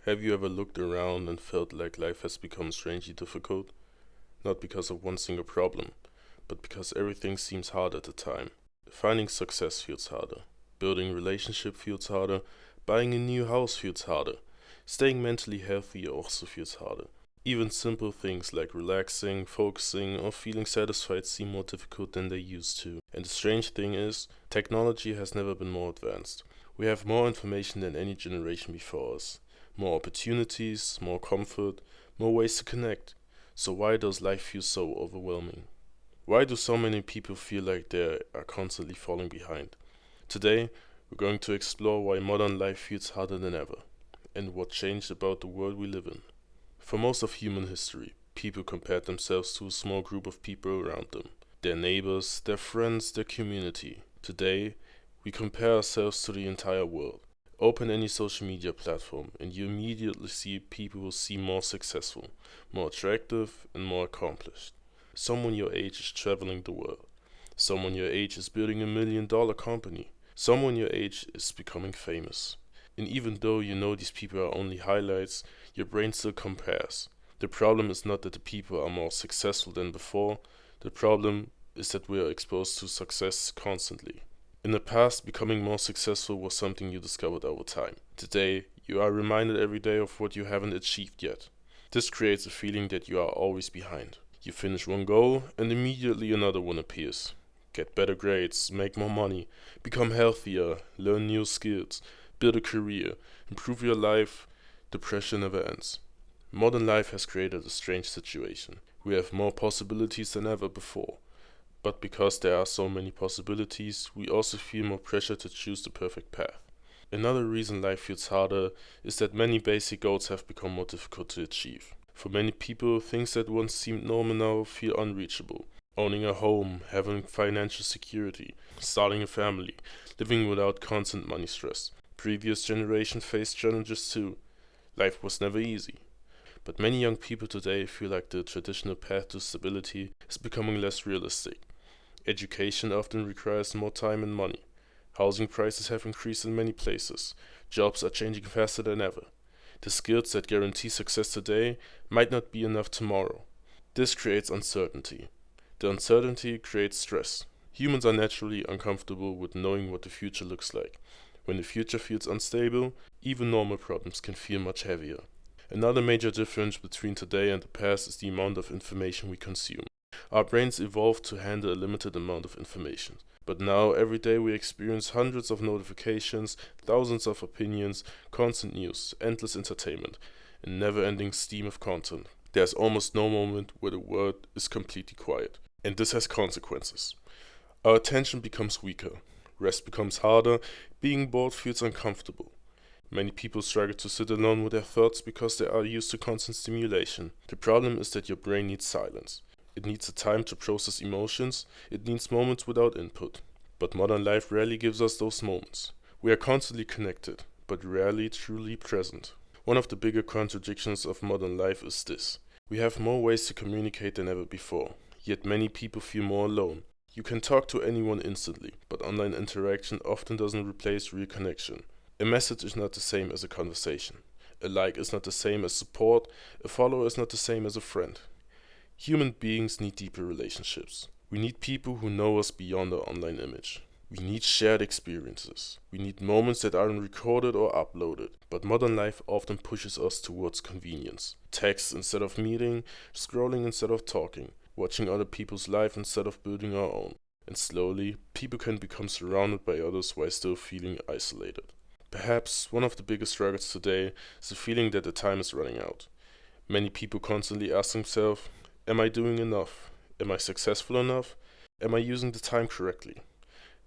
Have you ever looked around and felt like life has become strangely difficult? Not because of one single problem, but because everything seems hard at the time. Finding success feels harder. Building relationship feels harder. Buying a new house feels harder. Staying mentally healthy also feels harder. Even simple things like relaxing, focusing, or feeling satisfied seem more difficult than they used to. And the strange thing is, technology has never been more advanced. We have more information than any generation before us. More opportunities, more comfort, more ways to connect. So why does life feel so overwhelming? Why do so many people feel like they are constantly falling behind? Today, we're going to explore why modern life feels harder than ever, and what changed about the world we live in. For most of human history, people compared themselves to a small group of people around them. Their neighbors, their friends, their community. Today, we compare ourselves to the entire world. Open any social media platform and you immediately see people who seem more successful, more attractive, and more accomplished. Someone your age is traveling the world. Someone your age is building $1 million company. Someone your age is becoming famous. And even though you know these people are only highlights, your brain still compares. The problem is not that the people are more successful than before, the problem is that we are exposed to success constantly. In the past, becoming more successful was something you discovered over time. Today, you are reminded every day of what you haven't achieved yet. This creates a feeling that you are always behind. You finish one goal and immediately another one appears. Get better grades, make more money, become healthier, learn new skills, build a career, improve your life. The pressure never ends. Modern life has created a strange situation. We have more possibilities than ever before. But because there are so many possibilities, we also feel more pressure to choose the perfect path. Another reason life feels harder is that many basic goals have become more difficult to achieve. For many people, things that once seemed normal now feel unreachable. Owning a home, having financial security, starting a family, living without constant money stress. Previous generations faced challenges too. Life was never easy. But many young people today feel like the traditional path to stability is becoming less realistic. Education often requires more time and money. Housing prices have increased in many places. Jobs are changing faster than ever. The skills that guarantee success today might not be enough tomorrow. This creates uncertainty. The uncertainty creates stress. Humans are naturally uncomfortable with knowing what the future looks like. When the future feels unstable, even normal problems can feel much heavier. Another major difference between today and the past is the amount of information we consume. Our brains evolved to handle a limited amount of information. But now, every day we experience hundreds of notifications, thousands of opinions, constant news, endless entertainment, and never-ending stream of content. There's almost no moment where the world is completely quiet. And this has consequences. Our attention becomes weaker. Rest becomes harder. Being bored feels uncomfortable. Many people struggle to sit alone with their thoughts because they are used to constant stimulation. The problem is that your brain needs silence. It needs a time to process emotions. It needs moments without input. But modern life rarely gives us those moments. We are constantly connected, but rarely truly present. One of the bigger contradictions of modern life is this. We have more ways to communicate than ever before, yet many people feel more alone. You can talk to anyone instantly, but online interaction often doesn't replace real connection. A message is not the same as a conversation. A like is not the same as support. A follower is not the same as a friend. Human beings need deeper relationships. We need people who know us beyond our online image. We need shared experiences. We need moments that aren't recorded or uploaded. But modern life often pushes us towards convenience. Text instead of meeting, scrolling instead of talking, watching other people's life instead of building our own. And slowly, people can become surrounded by others while still feeling isolated. Perhaps one of the biggest struggles today is the feeling that the time is running out. Many people constantly ask themselves, am I doing enough? Am I successful enough? Am I using the time correctly?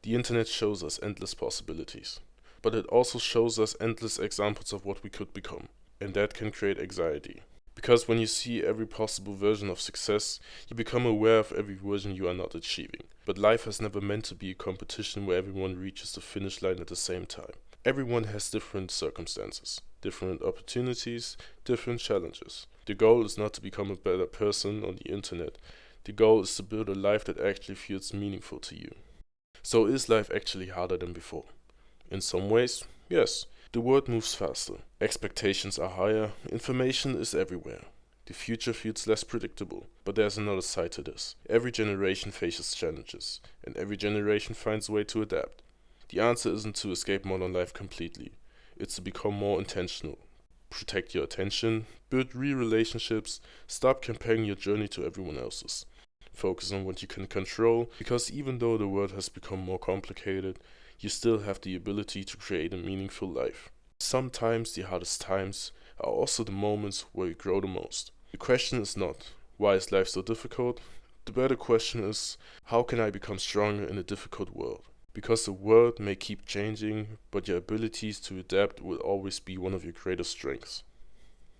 The internet shows us endless possibilities, but it also shows us endless examples of what we could become, and that can create anxiety. Because when you see every possible version of success, you become aware of every version you are not achieving. But life has never meant to be a competition where everyone reaches the finish line at the same time. Everyone has different circumstances, different opportunities, different challenges. The goal is not to become a better person on the internet. The goal is to build a life that actually feels meaningful to you. So is life actually harder than before? In some ways, yes. The world moves faster, expectations are higher, information is everywhere. The future feels less predictable, but there's another side to this. Every generation faces challenges, and every generation finds a way to adapt. The answer isn't to escape modern life completely, it's to become more intentional. Protect your attention, build real relationships, stop comparing your journey to everyone else's. Focus on what you can control, because even though the world has become more complicated, you still have the ability to create a meaningful life. Sometimes the hardest times are also the moments where you grow the most. The question is not, why is life so difficult? The better question is, how can I become stronger in a difficult world? Because the world may keep changing, but your abilities to adapt will always be one of your greatest strengths.